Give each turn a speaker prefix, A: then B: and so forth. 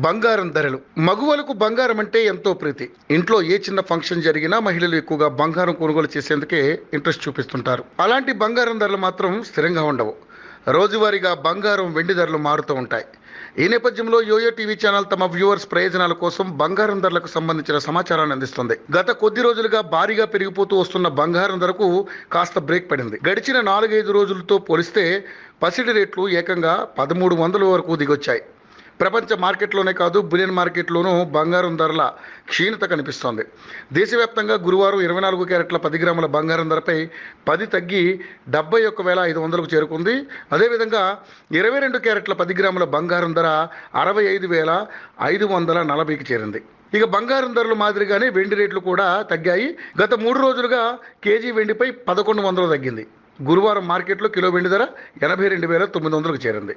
A: బంగారం ధరలు. మగువలకు బంగారం అంటే ఎంతో ప్రీతి. ఇంట్లో ఏ చిన్న ఫంక్షన్ జరిగినా మహిళలు ఎక్కువగా బంగారం కొనుగోలు చేసేందుకే ఇంట్రెస్ట్ చూపిస్తుంటారు. అలాంటి బంగారం ధరలు మాత్రం స్థిరంగా ఉండవు. రోజువారీగా బంగారం వెండి ధరలు మారుతూ ఉంటాయి. ఈ నేపథ్యంలో యోయో టీవీ ఛానల్ తమ వ్యూవర్స్ ప్రయోజనాల కోసం బంగారం ధరలకు సంబంధించిన సమాచారాన్ని అందిస్తుంది. గత కొద్ది రోజులుగా భారీగా పెరిగిపోతూ వస్తున్న బంగారం ధరకు కాస్త బ్రేక్ పడింది. గడిచిన 4-5 రోజులతో పోలిస్తే పసిడి రేట్లు ఏకంగా 1300 వరకు దిగొచ్చాయి. ప్రపంచ మార్కెట్లోనే కాదు, బులియన్ మార్కెట్లోనూ బంగారం ధరల క్షీణత కనిపిస్తోంది. దేశవ్యాప్తంగా గురువారం 24 క్యారెట్ల 10 గ్రాముల బంగారం ధరపై 10 తగ్గి 71,500కు చేరుకుంది. అదేవిధంగా 22 క్యారెట్ల 10 గ్రాముల బంగారం ధర 65,540కి చేరింది. ఇక బంగారం ధరలు మాదిరిగానే వెండి రేట్లు కూడా తగ్గాయి. గత 3 రోజులుగా కేజీ వెండిపై 1100 తగ్గింది. గురువారం మార్కెట్లో కిలో వెండి ధర 82,900కు చేరింది.